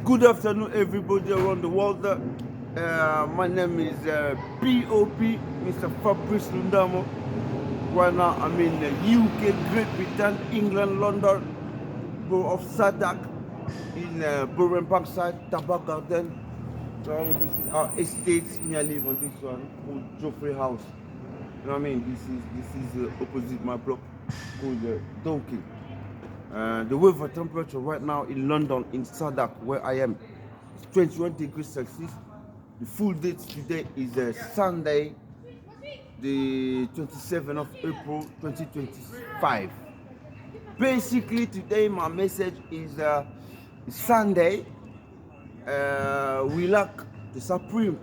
Good afternoon, everybody around the world. My name is P.O.P, Mr. Fabrice Lundamo. Right now, I'm in the UK, Great Britain, England, London, borough of Sadak, in Burren Bankside, Tabak Garden. This is our estate. Me, I live on this one called Joffrey House. You know what I mean? This is opposite my block called Donkey. The weather temperature right now in London, in Sadak, where I am, is 21 degrees Celsius. The full date today is Sunday, the 27th of April 2025. Basically, today my message is Sunday. We lack the supreme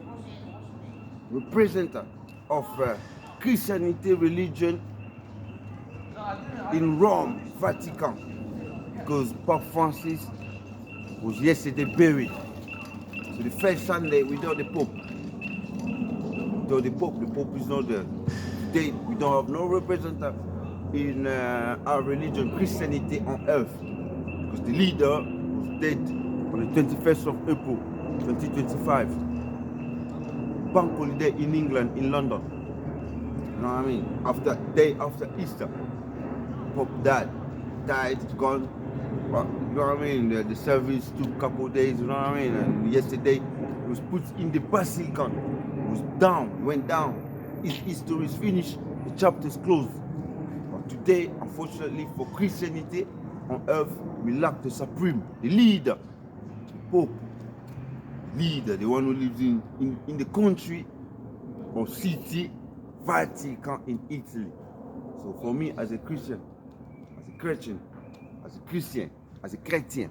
representative of Christianity religion in Rome, Vatican, because Pope Francis was yesterday buried. So the first Sunday without the Pope. Without the Pope is not there. Today we don't have no representative in our religion, Christianity on earth. Because the leader was dead on the 21st of April 2025. Bank holiday in England, in London. You know what I mean? Day after Easter. Pope died, gone. But, you know what I mean? The service took a couple of days, you know what I mean? And yesterday it was put in the basilica. It was down, went down. His history is finished, the chapter is closed. But today, unfortunately for Christianity on earth, we lack the supreme, the leader, the Pope, leader, the one who lives in the country or city, Vatican in Italy. So for me as a Christian, as a Christian,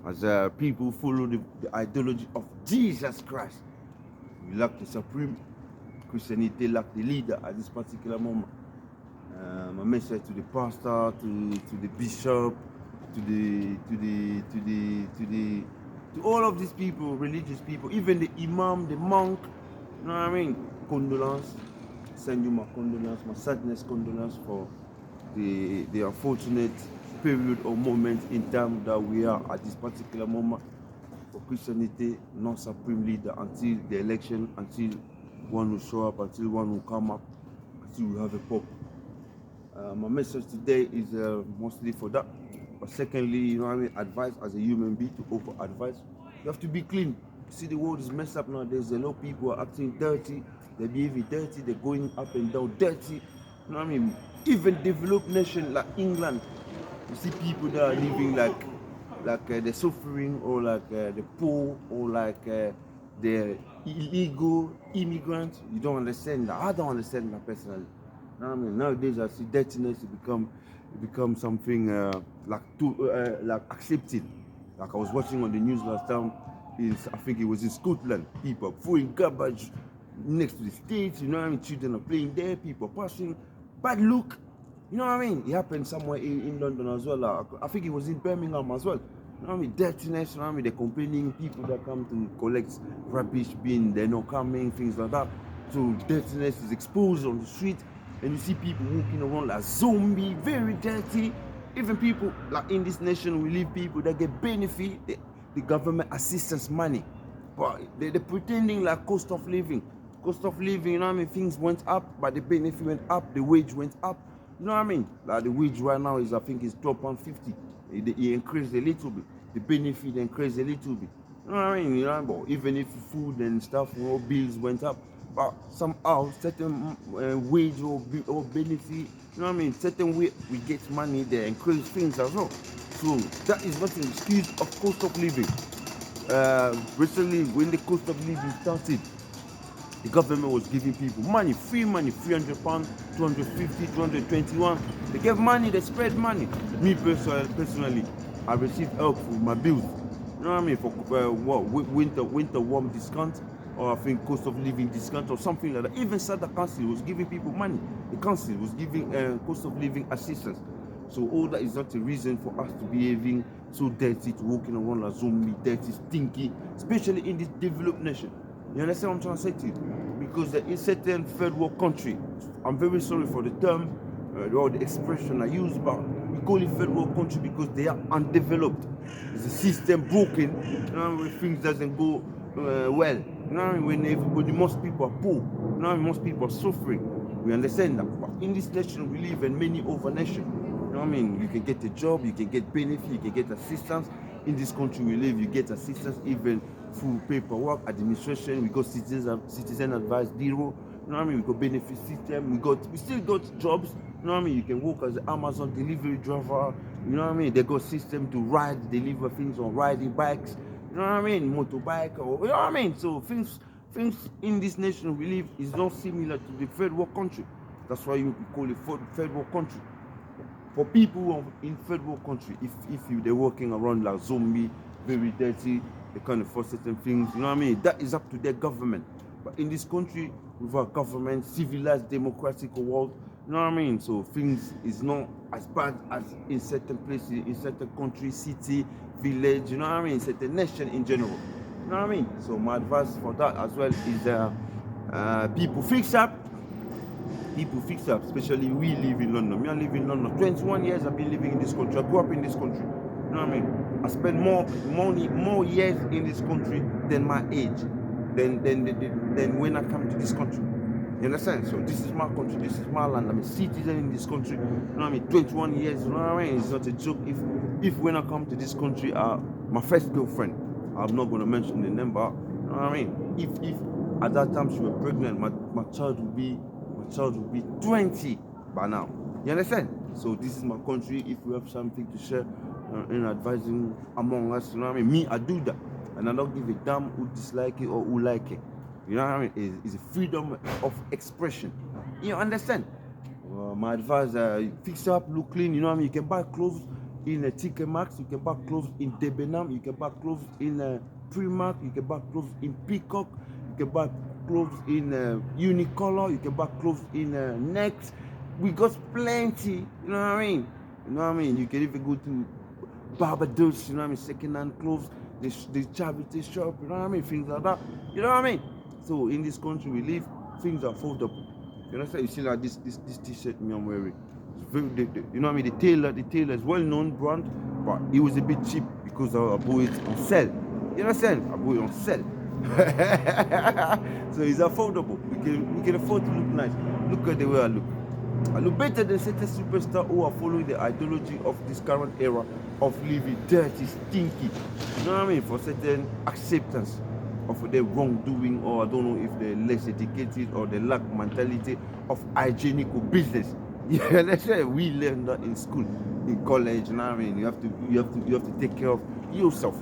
as people who follow the ideology of Jesus Christ, we lack the supreme. Christianity lack the leader at this particular moment. My message to the pastor, to the bishop, to all of these people, religious people, even the imam, the monk. You know what I mean? Condolence. Send you my condolence, my sadness condolence for the unfortunate period or moment in time that we are at this particular moment. For Christianity, not supreme leader until the election, until one will show up, until one will come up, until we have a Pope. My message today is mostly for that. But secondly, you know what I mean, advice as a human being, to offer advice. You have to be clean. See, the world is messed up now. There's a lot of people who are acting dirty. They're behaving dirty. They're going up and down dirty. You know what I mean? Even developed nation like England, you see people that are living like they're suffering, or like the poor, or like the illegal immigrants. You don't understand that. I don't understand that personally. You know what I mean? Nowadays I see dirtiness become something like accepted. Like I was watching on the news last time, I think it was in Scotland, people throwing garbage next to the States, you know what I mean? Children are playing there, people passing, bad look, you know what I mean? It happened somewhere in London as well. I think it was in Birmingham as well. You know what I mean? Dirtiness, you know what I mean? They're complaining, people that come to collect rubbish bin, they're not coming, things like that. So dirtiness is exposed on the street, and you see people walking around like zombies, very dirty. Even people like in this nation, we live people that get benefit, the government assistance money, but they're pretending like cost of living, you know what I mean? Things went up, but the benefit went up, the wage went up, you know what I mean? Like the wage right now is, I think, is £12.50. It increased a little bit, the benefit increased a little bit, you know what I mean? You know, but even if food and stuff, all bills went up, but somehow certain wage or benefit, you know what I mean, certain way we get money, they increase things as well. So that is not an excuse of cost of living. Recently, when the cost of living started, the government was giving people money, free money, £300, 250, 221. They gave money, they spread money. Me personally, I received help for my bills. You know what I mean? For winter warm discount, or I think cost of living discount, or something like that. Even Sada Council was giving people money. The council was giving cost of living assistance. So all that is not a reason for us to be behaving so dirty, to walking around like zombie, dirty, stinky, especially in this developed nation. You understand what I'm trying to say to you? Because there is certain third world country, I'm very sorry for the term or the expression I use, but we call it third world country because they are undeveloped. There's a system broken, You know what I mean? When things doesn't go well. You know what I mean? When everybody, most people are poor. You know what I mean? Most people are suffering. We understand that. But in this nation, we live in many over nations. You know what I mean? You can get a job, you can get benefit, you can get assistance. In this country we live, you get assistance even through paperwork, administration. We got citizen advice bureau. You know what I mean? We got benefit system. We still got jobs. You know what I mean? You can work as an Amazon delivery driver. You know what I mean? They got system to ride, deliver things on riding bikes. You know what I mean? Motorbike, or you know what I mean? So things in this nation we live is not similar to the third world country. That's why you call it third world country. For people in third world country, if they're walking around like zombie, very dirty, they can't afford certain things, you know what I mean? That is up to their government. But in this country, with our government, civilized, democratic world, you know what I mean? So things is not as bad as in certain places, in certain country, city, village, you know what I mean? Certain nation in general. You know what I mean? So my advice for that as well is people fix up. People fix up, especially we live in London. Me, I live in London. 21 years I've been living in this country. I grew up in this country. You know what I mean? I spent more years in this country than my age, than when I come to this country. You understand? So this is my country, this is my land. I'm a citizen in this country. You know what I mean? 21 years, you know what I mean? It's not a joke. If when I come to this country, my first girlfriend, I'm not gonna mention the number, you know what I mean? If at that time she was pregnant, my child would be 20 by now. You understand? So this is my country. If we have something to share in advising among us, you know what I mean? Me, I do that. And I don't give a damn who dislike it or who like it. You know what I mean? It's a freedom of expression. You understand? My advice, fix up, look clean. You know what I mean? You can buy clothes in TK Maxx. You can buy clothes in Debenham. You can buy clothes in Primark. You can buy clothes in Peacock. You can buy clothes in Unicolor. You can buy clothes in Next. We got plenty. You know what I mean? You know what I mean? You can even go to Barbados. You know what I mean? Second-hand clothes. The charity shop. You know what I mean? Things like that. You know what I mean? So in this country we live, things are affordable. You understand? You see like this t-shirt me I'm wearing. You know what I mean? The tailor is well-known brand, but it was a bit cheap because I bought it on sale. You understand? I bought it on sale. So it's affordable. We can afford to look nice. Look at the way I look. I look better than certain superstars who are following the ideology of this current era of living dirty, stinky. You know what I mean? For certain acceptance of their wrongdoing, or I don't know if they're less educated or they lack mentality of hygienic business. Yeah, let's say we learn that in school, in college. You know what I mean? You have to take care of yourself.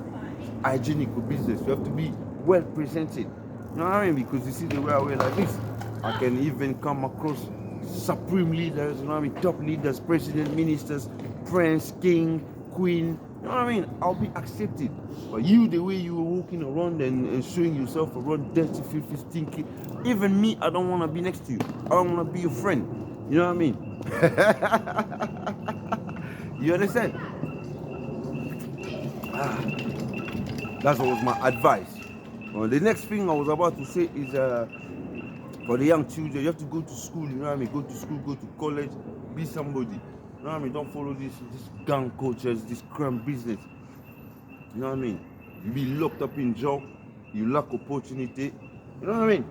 Hygienic business. You have to be well presented. You know what I mean? Because you see the way I wear like this, I can even come across supreme leaders. You know what I mean? Top leaders, president, ministers, prince, king, queen. You know what I mean? I'll be accepted. But you, the way you were walking around and showing yourself around dirty, filthy, stinky, even me, I don't want to be next to you. I don't want to be your friend. You know what I mean? You understand? That was my advice. The next thing I was about to say is for the young children, you have to go to school. You know what I mean? Go to school, go to college, be somebody. You know what I mean? Don't follow this gang cultures, this crime business. You know what I mean? You be locked up in jail, you lack opportunity. You know what I mean?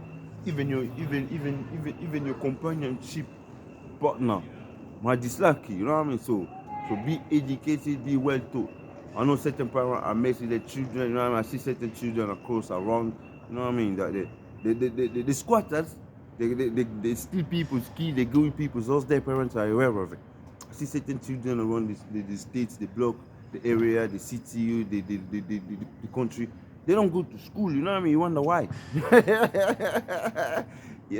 Even your companionship partner might dislike you. You know what I mean? So be educated, be well taught. I know certain parents are messing their children. You know what I mean? I see certain children across around. You know what I mean? That the squatters, they steal people's keys, they go in people's house. Their parents are aware of it. I see certain children around the states, the block, the area, the city, the country. They don't go to school. You know what I mean? You wonder why. You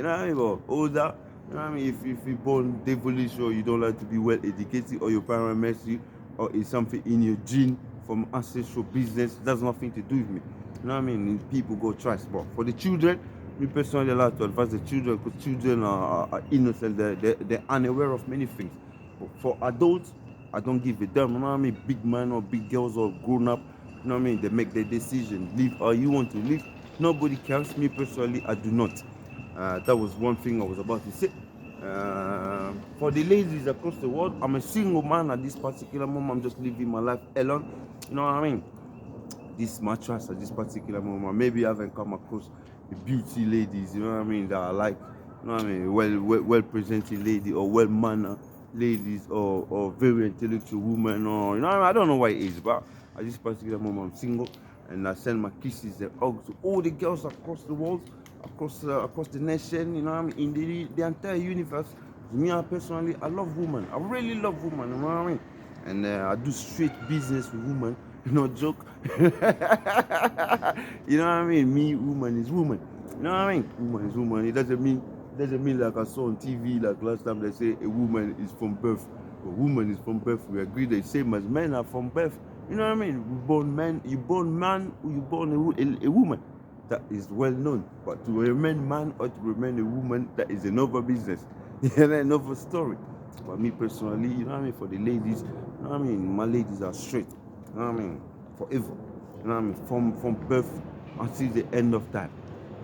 know what I mean? But older, you know what I mean? If you're born devilish, or you don't like to be well educated, or your parents mess you, or it's something in your gene from ancestral business, that's nothing to do with me. You know what I mean? People go trust. But for the children, me personally, I like to advise the children, because children are innocent. They're unaware of many things. But for adults, I don't give a damn. You know what I mean? Big man or big girls or grown up, you know what I mean? They make their decision. Live how you want to live. Nobody cares. Me personally, I do not. That was one thing I was about to say. For the ladies across the world, I'm a single man at this particular moment. I'm just living my life alone. You know what I mean? this mattress at this particular moment. Maybe I haven't come across the beauty ladies, you know what I mean, that I like, you know what I mean, well presented lady or well mannered ladies or very intellectual woman, or you know what I mean? I don't know what it is, but at this particular moment I'm single, and I send my kisses and hugs to all the girls across the world, across the nation, you know what I mean, in the entire universe. Me personally, I love women. I really love women, you know what I mean? And I do straight business with women, no joke. You know what I mean? Me, woman is woman. You know what I mean? Woman is woman. It doesn't mean like I saw on TV like last time they say a woman is from birth. A woman is from birth. We agree the same as men are from birth. You know what I mean? We born man, you born man, you born a woman. That is well known. But to remain man or to remain a woman, that is another business. Another story. But me personally, you know what I mean, for the ladies, you know what I mean, my ladies are straight. You know what I mean? Forever. You know what I mean? From birth until the end of time.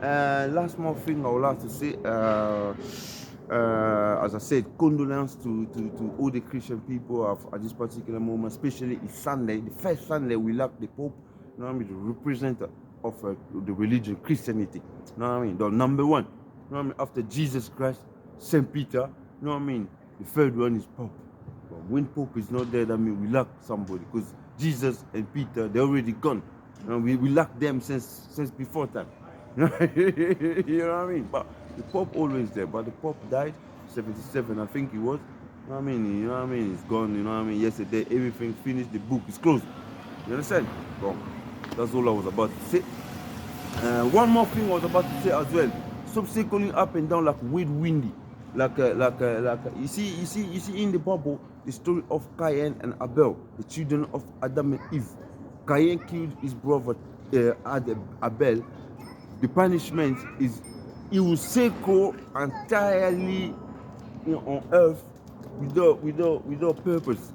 Last more thing I would like to say, as I said, condolence to all the Christian people at this particular moment, especially it's Sunday, the first Sunday we lack the Pope, you know what I mean, the representative of the religion, Christianity. You know what I mean? The number one, you know what I mean, after Jesus Christ, Saint Peter, you know what I mean? The third one is Pope. But when Pope is not there, that means we lack somebody, because Jesus and Peter, they're already gone. You know, we lack them since before time. You know what I mean? But the Pope always there. But the Pope died 77, I think he was. You know what I mean? You know what I mean? He's gone. You know what I mean? Yesterday, everything finished. The book is closed. You understand? Well, that's all I was about to say. One more thing I was about to say as well. Stop circling up and down like windy. You see in the Bible the story of Cain and Abel, the children of Adam and Eve. Cain killed his brother Abel. The punishment is he will circle entirely on earth without purpose.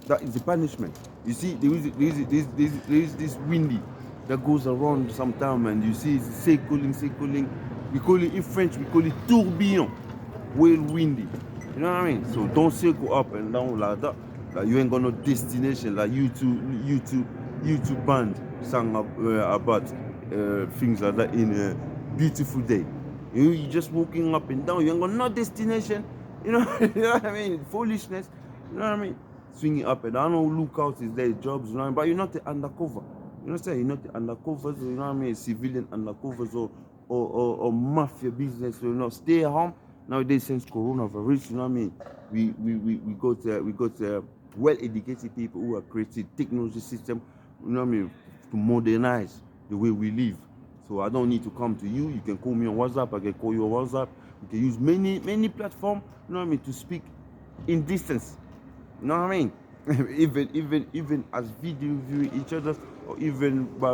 That is the punishment. You see, there is this windy that goes around sometime, and you see it's circling. We call it in French, we call it tourbillon. Well windy. You know what I mean? So don't circle up and down like that. Like you ain't got no destination. Like YouTube band sang about things like that in a beautiful day. You just walking up and down. You ain't got no destination. You know, you know what I mean? Foolishness. You know what I mean? Swinging up and down. I know lookouts is their jobs, you know what I mean? But you're not the undercover. You know what I'm saying? You're not the undercovers, you know what I mean? Civilian undercovers or mafia business. You know, stay at home. Nowadays, since coronavirus, you know what I mean? We got well-educated people who have created technology system, you know what I mean, to modernize the way we live. So I don't need to come to you. You can call me on WhatsApp. I can call you on WhatsApp. You can use many platforms, you know what I mean, to speak in distance. You know what I mean? even as video viewing each other, or even by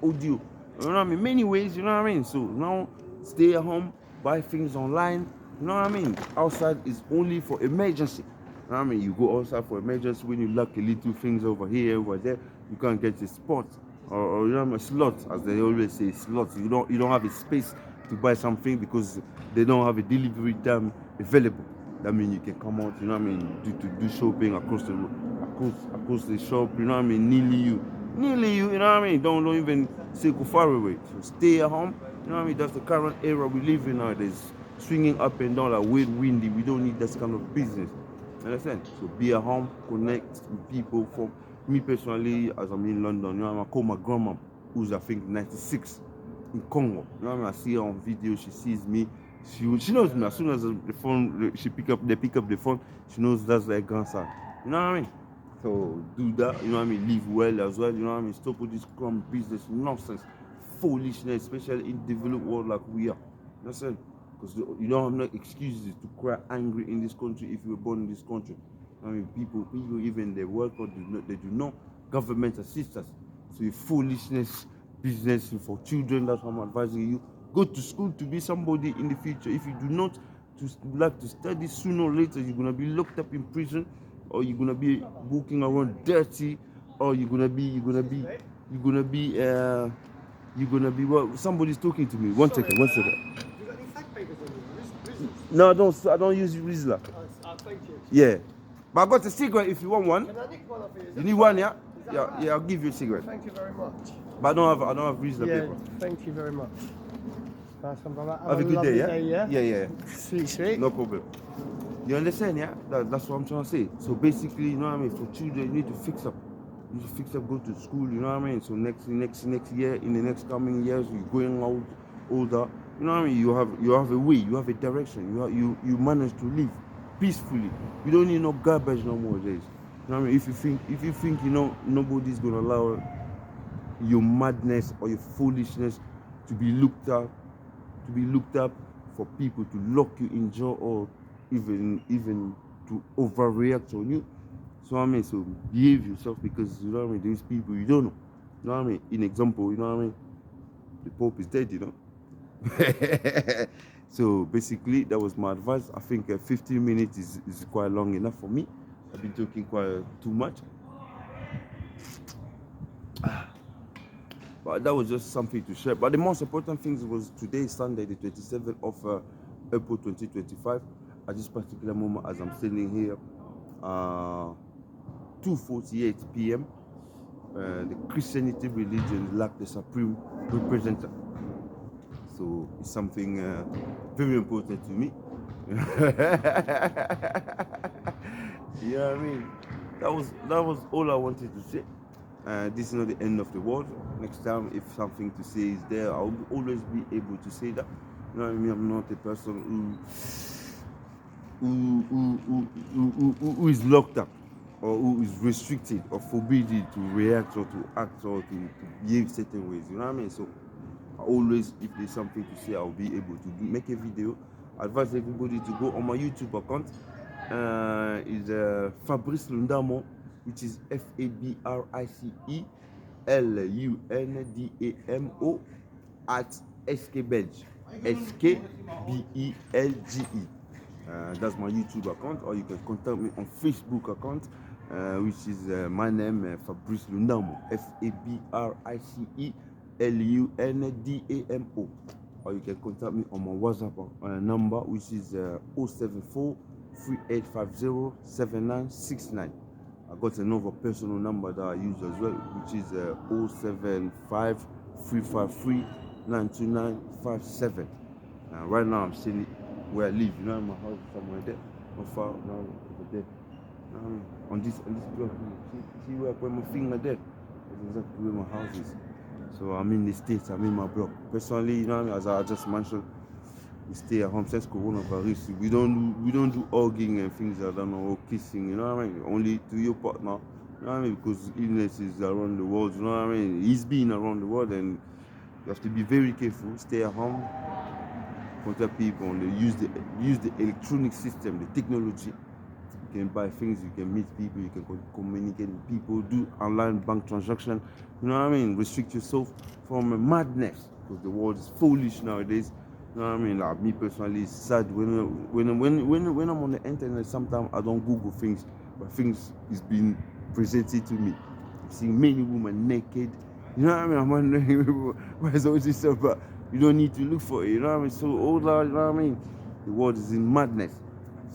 audio. You know what I mean? Many ways, you know what I mean? So now stay at home, buy things online. You know what I mean? Outside is only for emergency. You know what I mean? You go outside for emergency when you lack a little things over here, over there. You can't get a spot or you know what I mean, a slot, as they always say, slots. You don't have a space to buy something because they don't have a delivery time available. That means you can come out, you know what I mean, do shopping across the shop, you know what I mean, nearly you, you know what I mean. Don't even say go far away. So stay at home, you know what I mean. That's the current era we live in nowadays. Swinging up and down like weird windy. We don't need that kind of business. Understand? So be at home, connect with people. For me personally, as I'm in London, you know, I call my grandma, who's I think 96, in Congo. You know what I mean? I see her on video. She sees me. She knows me. As soon as the phone, they pick up the phone. She knows that's their grandson. You know what I mean? So do that. You know what I mean? Live well as well. You know what I mean? Stop with this crumb business nonsense, foolishness, especially in developed world like we are. You understand? Because you don't have no excuses to cry angry in this country if you were born in this country. I mean, people even they work or they do not government assist us. So your foolishness business for children, that's what I'm advising you. Go to school to be somebody in the future. If you do not like to study, sooner or later you're gonna be locked up in prison, or you're gonna be walking around dirty, or you're gonna be well, somebody's talking to me. One second. No, I don't use Rizla. Thank you. Yeah. But I got a cigarette if you want one. Can I nick one off you? You need one, yeah? Is Yeah, I'll give you a cigarette. Thank you very much. But I don't have reason Yeah, paper. thank you very much. Nice one, brother. Have a good day, yeah? Yeah. Sweet. No problem. You understand, yeah? That's what I'm trying to say. So basically, you know what I mean, for children, you need to fix up. You need to fix up, go to school, you know what I mean? So next year, in the next coming years, you're going out older, you know what I mean? You have a way, you have a direction, you manage to live peacefully. You don't need no garbage no more days. You know what I mean? If you think you know nobody's gonna allow your madness or your foolishness to be looked up for people to lock you in jail or even to overreact on you. So I mean, so behave yourself, because you know what I mean, there's people you don't know. You know what I mean? In example, you know what I mean? The Pope is dead, you know. So basically that was my advice. I think 15 minutes is quite long enough for me. I've been talking quite too much. But that was just something to share. But the most important thing was today, Sunday, the 27th of April 2025. At this particular moment, as I'm standing here, 2:48 p.m. The Christianity religion lacked the supreme representative. So it's something very important to me. You know what I mean? That was all I wanted to say. This is not the end of the world. Next time, if something to say is there, I'll always be able to say that. You know what I mean? I'm not a person who is locked up, or who is restricted or forbidden to react or to act or to behave certain ways. You know what I mean? So always, if there's something to say, I'll be able to make a video. I advise everybody to go on my YouTube account. Is Fabrice Lundamo, which is FABRICELUNDAMO at SKBelge. SKBELGE. That's my YouTube account, or you can contact me on Facebook account, which is my name, Fabrice Lundamo, FABRICELUNDAMO, or you can contact me on my WhatsApp number, which is 074-3850-7969. I got another personal number that I use as well, which is 075-353-92957. Right now I'm still where I live, you know, my house is somewhere there, not far now over there. On this block, see where I put my finger there? That's exactly where my house is. So I'm in the States, I'm in my block. Personally, you know, as I just mentioned, we stay at home since coronavirus. We don't do hugging and things like that, or kissing, you know what I mean? Only to your partner, you know what I mean? Because illness is around the world, you know what I mean? He's been around the world, and you have to be very careful. Stay at home, contact people, and use the electronic system, the technology. You can buy things, you can meet people, you can communicate with people, do online bank transaction. You know what I mean? Restrict yourself from madness, because the world is foolish nowadays. You know what I mean? Like me personally, it's sad when I'm on the internet. Sometimes I don't Google things, but things is being presented to me. I've seen many women naked. You know what I mean? I'm wondering why is all this stuff, but you don't need to look for it. You know what I mean? So all that, you know what I mean? The world is in madness.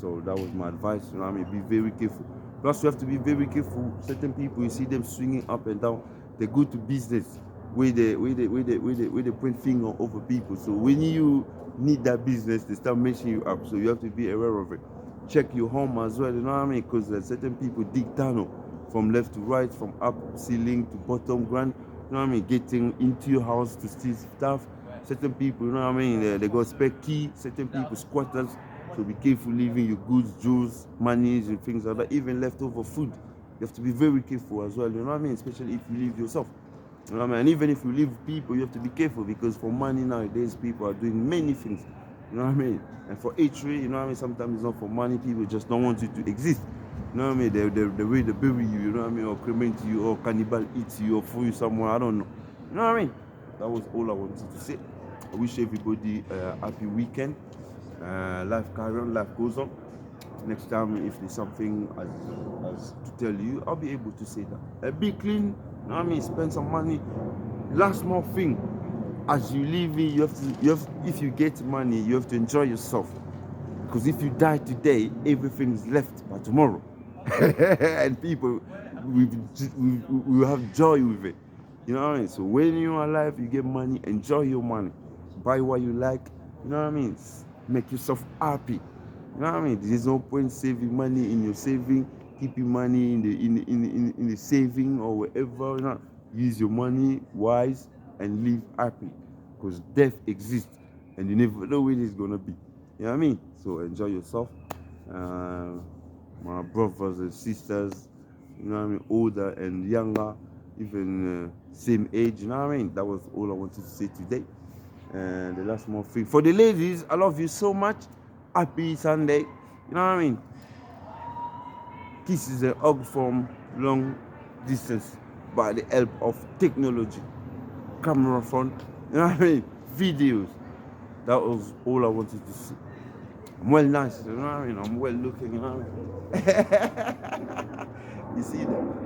So that was my advice. You know what I mean? Be very careful. Plus, you have to be very careful. Certain people, you see them swinging up and down. They go to business where they point finger over people. So when you need that business, they start messing you up. So you have to be aware of it. Check your home as well. You know what I mean? Because certain people dig tunnel from left to right, from up ceiling to bottom ground. You know what I mean? Getting into your house to steal stuff. Certain people, you know what I mean? They got spare key. Certain people squatters. So be careful leaving your goods, jewels, monies, and things like that. Even leftover food. You have to be very careful as well. You know what I mean? Especially if you leave yourself. You know what I mean? And even if you leave people, you have to be careful, because for money nowadays, people are doing many things. You know what I mean? And for hatred, you know what I mean? Sometimes it's not for money. People just don't want you to exist. You know what I mean? The way they bury you, you know what I mean? Or cremate you, or cannibal eat you, or throw you somewhere. I don't know. You know what I mean? That was all I wanted to say. I wish everybody a happy weekend. Life carry on, life goes on. Next time, if there's something as to tell you, I'll be able to say that. Be clean, you know what I mean? Spend some money. Last small thing, as you live in, if you get money, you have to enjoy yourself. Because if you die today, everything is left by tomorrow. And people we have joy with it. You know what I mean? So when you're alive, you get money, enjoy your money. Buy what you like, you know what I mean? Make yourself happy. You know what I mean? There's no point saving money in your saving, keeping money in the saving or wherever, you know. Use your money wise and live happy. Because death exists and you never know when it's gonna be. You know what I mean? So enjoy yourself. My brothers and sisters, you know what I mean, older and younger, even same age, you know what I mean? That was all I wanted to say today. And the last more thing, for the ladies, I love you so much. Happy Sunday, you know what I mean? Kisses and hug from long distance by the help of technology, camera front, you know what I mean? Videos. That was all I wanted to see. I'm well nice, you know what I mean? I'm well looking, you know what I mean? You see that?